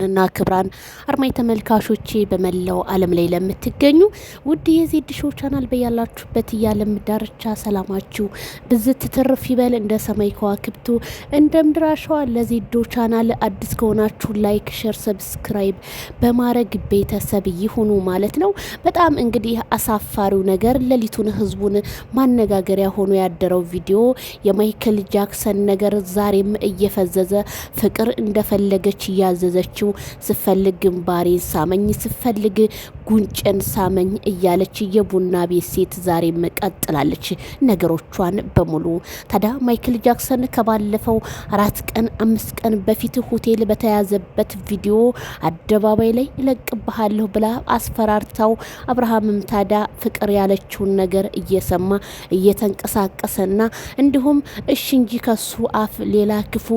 እና ክብራን አርማይ ተመልካቾቼ በመላው ዓለም ላይ ለምትገኙ ውድ የዜድ ሾው ቻናል በያላችሁበት የዓለም ዳርቻ ሰላማችሁ ብዝት ትርፍ ይበል እንደ ሰማይ ከዋክብቱ እንደ ምድር አሸዋ። ለዜድ ቻናል አዲስ ከሆናችሁ ላይክ፣ ሼር፣ ሰብስክራይብ በማድረግ ቤተሰብ ይሁኑ ማለት ነው። በጣም እንግዲህ አሳፋሪው ነገር ሌሊቱን ህዝቡን ማነጋገሪያ ሆኖ ያደረው ቪዲዮ የማይክል ጃክሰን ነገር ዛሬም እየፈዘዘ ፍቅር እንደፈለገች እያዘዘችው ስፈልግ ግንባሬን ሳመኝ ስፈልግ ጉንጨን ሳመኝ እያለች የቡና ቤት ሴት ዛሬም ቀጥላለች ነገሮቿን በሙሉ። ታዲያ ማይክል ጃክሰን ከባለፈው 4 ቀን 5 ቀን በፊት ሆቴል በተያዘበት ቪዲዮ አደባባይ ላይ እለቅብሃለሁ ብላ አስፈራርታው አብርሃምም ታዲያ ፍቅር ያለችውን ነገር እየሰማ እየተንቀሳቀሰና እንዲሁም እሺ እንጂ ከሱ አፍ ሌላ ክፉ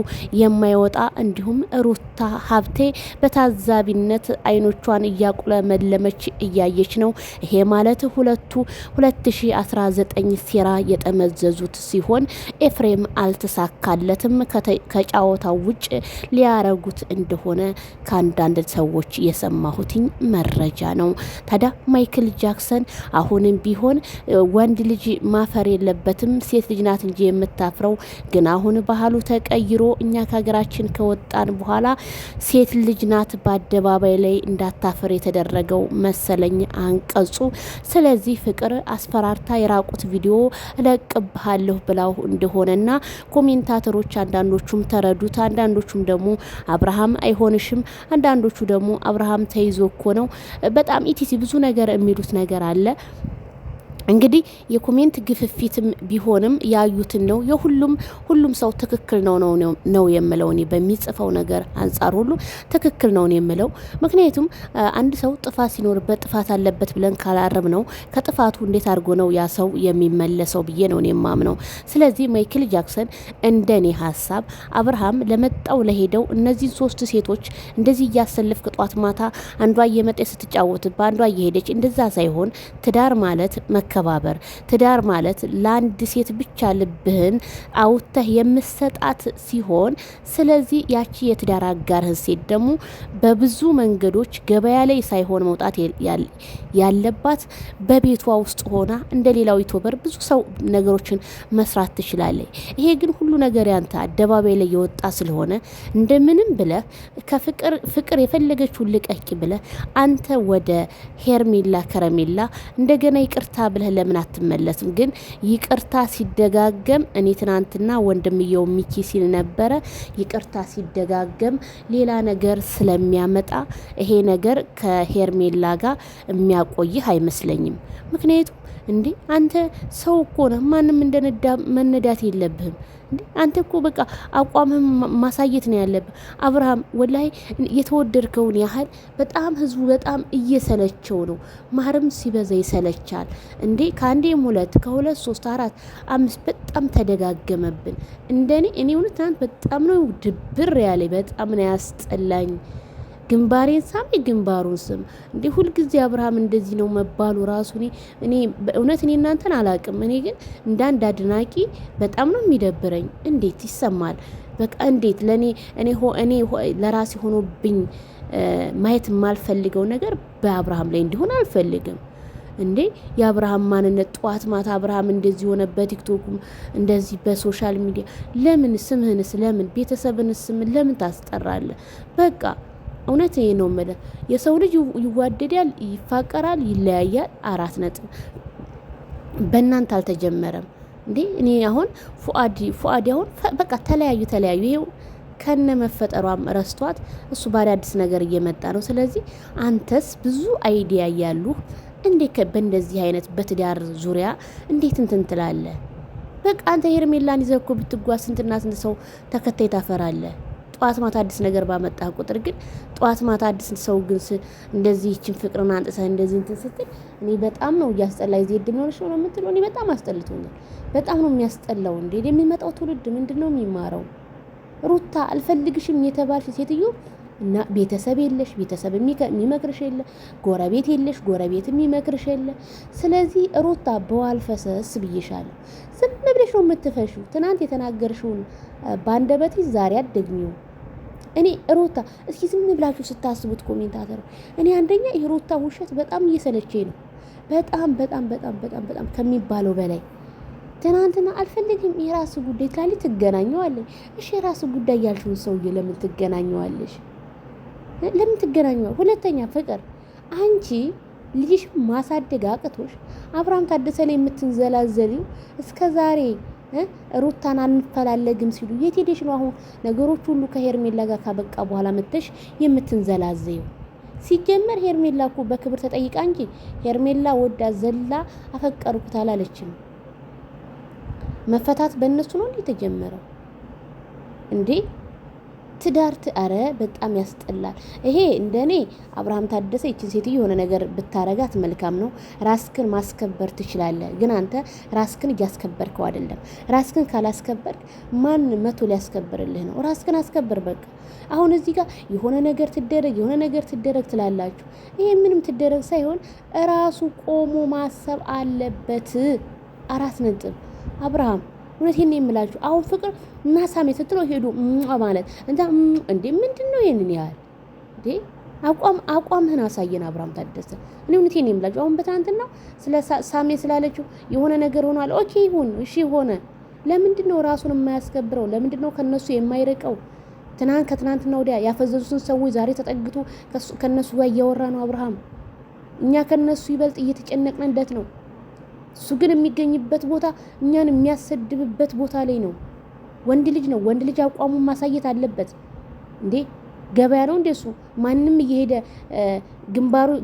የማይወጣ እንዲሁም ሩታ ሀብቴ በታዛቢነት አይኖቿን እያቁለመለመች እያየች ነው። ይሄ ማለት ሁለቱ 2019 ሴራ የጠመዘዙት ሲሆን ኤፍሬም አልተሳካለትም። ከጫወታው ውጭ ሊያረጉት እንደሆነ ከአንዳንድ ሰዎች የሰማሁትኝ መረጃ ነው። ታዲያ ማይክል ጃክሰን አሁንም ቢሆን ወንድ ልጅ ማፈር የለበትም፣ ሴት ልጅ ናት እንጂ የምታፍረው። ግን አሁን ባህሉ ተቀይሮ እኛ ከሀገራችን ከወጣን በኋላ ሴት ልጅ ናት በአደባባይ ላይ እንዳታፈር የተደረገው መሰለኝ አንቀጹ። ስለዚህ ፍቅር አስፈራርታ የራቁት ቪዲዮ እለቅብሃለሁ ብላው እንደሆነና ኮሜንታተሮች አንዳንዶቹም ተረዱት፣ አንዳንዶቹም ደግሞ አብርሃም አይሆንሽም፣ አንዳንዶቹ ደግሞ አብርሃም ተይዞ እኮ ነው። በጣም ኢቲሲ ብዙ ነገር የሚሉት ነገር አለ። እንግዲህ የኮሜንት ግፍፊትም ቢሆንም ያዩትን ነው ሁሉም ሰው ትክክል ነው የምለው። እኔ በሚጽፈው ነገር አንጻር ሁሉ ትክክል ነው የምለው። ምክንያቱም አንድ ሰው ጥፋት ሲኖርበት ጥፋት አለበት ብለን ካላረም ነው ከጥፋቱ እንዴት አድርጎ ነው ያ ሰው የሚመለሰው ብዬ ነው የማምነው። ስለዚህ ማይክል ጃክሰን እንደኔ ሀሳብ አብርሃም ለመጣው ለሄደው እነዚህን 3 ሴቶች እንደዚህ እያሰለፍክ ጧት ማታ አንዷ እየመጣ ስትጫወት በአንዷ እየሄደች እንደዛ ሳይሆን ትዳር ማለት መከባበር፣ ትዳር ማለት ለአንድ ሴት ብቻ ልብህን አውጥተህ የምሰጣት ሲሆን፣ ስለዚህ ያቺ የትዳር አጋርህን ሴት ደግሞ በብዙ መንገዶች ገበያ ላይ ሳይሆን መውጣት ያለባት በቤቷ ውስጥ ሆና እንደ ሌላው ዩቲዩበር ብዙ ሰው ነገሮችን መስራት ትችላለች። ይሄ ግን ሁሉ ነገር ያንተ አደባባይ ላይ የወጣ ስለሆነ እንደምንም ብለህ ፍቅር የፈለገችውን ልቀቂ ብለህ አንተ ወደ ሄርሜላ ከረሜላ እንደገና ይቅርታ ብለህ ለምን አትመለስም? ግን ይቅርታ ሲደጋገም እኔ ትናንትና ወንድምየው ሚኪ ሲል ነበረ፣ ይቅርታ ሲደጋገም ሌላ ነገር ስለሚያመጣ ይሄ ነገር ከሄርሜላ ጋር የሚያቆይህ አይመስለኝም። ምክንያቱም እንዴ አንተ ሰው እኮ ነህ፣ ማንም እንደነዳ መነዳት የለብህም። አንተ እኮ በቃ አቋምህን ማሳየት ነው ያለብህ። አብርሃም ወላይ የተወደድከውን ያህል በጣም ህዝቡ በጣም እየሰለቸው ነው። ማርም ሲበዛ ይሰለቻል እንዴ። ከአንዴም 2 ከ2 3 4 5 በጣም ተደጋገመብን። እኔ እውነት ትናንት በጣም ነው ድብር ያለ፣ በጣም ነው ያስጠላኝ። ግንባሬን ሳም ግንባሩን ስም እንዴ ሁልጊዜ አብርሃም እንደዚህ ነው መባሉ ራሱ እኔ በእውነት እኔ እናንተን አላቅም። እኔ ግን እንዳንድ አድናቂ በጣም ነው የሚደብረኝ። እንዴት ይሰማል? በቃ እንዴት እኔ ለራሴ ሆኖብኝ ማየት የማልፈልገው ነገር በአብርሃም ላይ እንዲሆን አልፈልግም። እንዴ የአብርሃም ማንነት ጠዋት ማታ አብርሃም እንደዚህ ሆነ፣ በቲክቶክም እንደዚህ በሶሻል ሚዲያ ለምን ስምህንስ ለምን ቤተሰብንስ ስምን ለምን ታስጠራለህ? በቃ እውነት ይሄ ነው ማለት የሰው ልጅ ይዋደዳል፣ ይፋቀራል፣ ይለያያል። 4 ነጥብ። በእናንተ አልተጀመረም እንዴ? እኔ አሁን ፉአድ አሁን በቃ ተለያዩ ይሄው ከነ መፈጠሯም ረስቷት እሱ በአዲስ ነገር እየመጣ ነው። ስለዚህ አንተስ ብዙ አይዲያ ያሉ እንዴ በእንደዚህ አይነት በትዳር ዙሪያ እንዴት እንትን ትላለህ? በቃ አንተ ሄርሜላን ይዘህ እኮ ብትጓዝ ስንትና ስንት ሰው ተከታይ ታፈራለህ። ጠዋት ማታ አዲስ ነገር ባመጣ ቁጥር ግን ጠዋት ማታ አዲስ ሰው ግን እንደዚህ ይችን ፍቅርን አንጥሰህ እንደዚህ እንትን ስትል እኔ በጣም ነው እያስጠላኝ። ዜድ ኖርሽ ነው የምትለው። እኔ በጣም አስጠልቶኛል። በጣም ነው የሚያስጠላው። እንዴ የሚመጣው ትውልድ ምንድነው የሚማረው? ሩታ አልፈልግሽም የተባልሽ ሴትዮ እና ቤተሰብ የለሽ፣ ቤተሰብ የሚመክርሽ የለ፣ ጎረቤት የለሽ፣ ጎረቤት የሚመክርሽ የለ። ስለዚህ ሩታ በዋል ፈሰስ ብዬሻለሁ። ዝም ብለሽ ነው የምትፈሺው። ትናንት የተናገርሽውን ባንደበትሽ ዛሬ አትደግሚው። እኔ ሩታ እስኪ ዝም ብላችሁ ስታስቡት ኮሜንታተር፣ እኔ አንደኛ የሩታ ውሸት በጣም እየሰለቸኝ ነው። በጣም በጣም በጣም በጣም በጣም ከሚባለው በላይ ትናንትና አልፈልግም የራስ ጉዳይ ትላለች፣ ትገናኘዋለች። እሺ የራስ ጉዳይ ያልሽውን ሰውዬ ለምን ትገናኘዋለሽ? ለምን ትገናኘዋለሽ? ሁለተኛ ፍቅር አንቺ ልጅሽ ማሳደግ አቅቶሽ አብርሃም ታደሰ ላይ የምትንዘላዘሊው እስከ ዛሬ ሩታን አንፈላለግም ሲሉ የት ሄደሽ ነው አሁን ነገሮች ሁሉ ከሄርሜላ ጋር ካበቃ በኋላ መጥተሽ የምትንዘላዘዩ? ሲጀመር ሄርሜላ እኮ በክብር ተጠይቃ እንጂ ሄርሜላ ወዳ ዘላ አፈቀርኩት አላለችም። መፈታት በእነሱ ነው እንዴ ተጀመረው እንዴ? ትዳር አረ በጣም ያስጠላል። ይሄ እንደኔ አብርሃም ታደሰ ይችን ሴትዮ የሆነ ነገር ብታረጋት መልካም ነው። ራስክን ማስከበር ትችላለህ፣ ግን አንተ ራስክን እያስከበርከው አይደለም። ራስክን ካላስከበርክ ማን መቶ ሊያስከብርልህ ነው? ራስክን አስከብር በቃ። አሁን እዚህ ጋር የሆነ ነገር ትደረግ የሆነ ነገር ትደረግ ትላላችሁ። ይሄ ምንም ትደረግ ሳይሆን ራሱ ቆሞ ማሰብ አለበት። 4 ነጥብ አብርሃም እውነቴን ነው የምላችሁ። አሁን ፍቅር እና ሳሜ ስትለው ሄዱ ማለት እንዴ ምንድን ነው ይሄንን ያህል እንዴ? አቋምህን አሳየን አብርሃም ታደሰ። እኔ እውነቴን ነው የምላችሁ። አሁን በትናንትና ስለ ሳሜ ስላለችው የሆነ ነገር ሆኗል። ኦኬ ይሁን እሺ ሆነ። ለምንድን ነው ራሱን የማያስከብረው? ለምንድን ነው ከነሱ የማይርቀው? ከትናንትና ወዲያ ያፈዘዙትን ሰዎች ዛሬ ተጠግቶ ከነሱ ጋር እያወራ ነው አብርሃም። እኛ ከነሱ ይበልጥ እየተጨነቅንለት ነው። እሱ ግን የሚገኝበት ቦታ እኛን የሚያሰድብበት ቦታ ላይ ነው። ወንድ ልጅ ነው። ወንድ ልጅ አቋሙን ማሳየት አለበት እንዴ። ገበያ ነው እንደሱ ማንም እየሄደ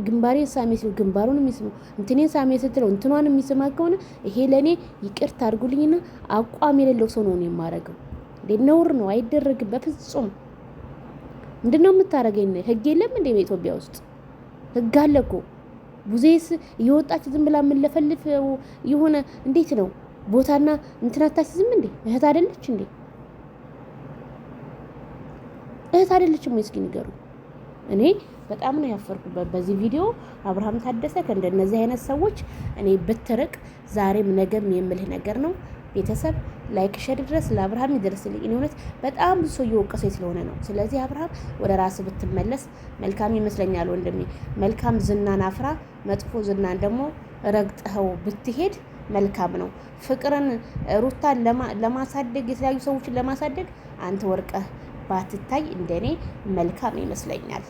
ግንባሬን ሳሜ ሲሉ ግንባሩን የሚስመው እንትኔን ሳሜ ስትለው እንትኗን የሚስማ ከሆነ ይሄ ለኔ ይቅርታ አድርጉልኝና አቋም የሌለው ሰው ነው የማረገው። እንዴ ነውር ነው፣ አይደረግም በፍጹም። ምንድነው የምታረገኝ? ህግ የለም እንዴ በኢትዮጵያ ውስጥ? ህግ አለ እኮ። ቡዜስ እየወጣች ዝም ብላ የምንለፈልፍ የሆነ እንዴት ነው ቦታና እንትናታች ዝም እንዴ? እህት አይደለች እንዴ? እህት አይደለችም ወይ? እስኪ ንገሩ። እኔ በጣም ነው ያፈርኩበት በዚህ ቪዲዮ። አብርሃም ታደሰ ከእንደነዚህ አይነት ሰዎች እኔ ብትርቅ ዛሬም ነገም የምልህ ነገር ነው። ቤተሰብ ላይክ ሸር ድረስ ለአብርሃም ይደርስልኝ። እኔ እውነት በጣም ብዙ ሰው እየወቀሰኝ ስለሆነ ነው። ስለዚህ አብርሃም ወደ ራስ ብትመለስ መልካም ይመስለኛል ወንድሜ። መልካም ዝናን አፍራ፣ መጥፎ ዝናን ደግሞ ረግጠኸው ብትሄድ መልካም ነው። ፍቅርን ሩታን ለማሳደግ የተለያዩ ሰዎችን ለማሳደግ አንተ ወርቀህ ባትታይ እንደኔ መልካም ይመስለኛል።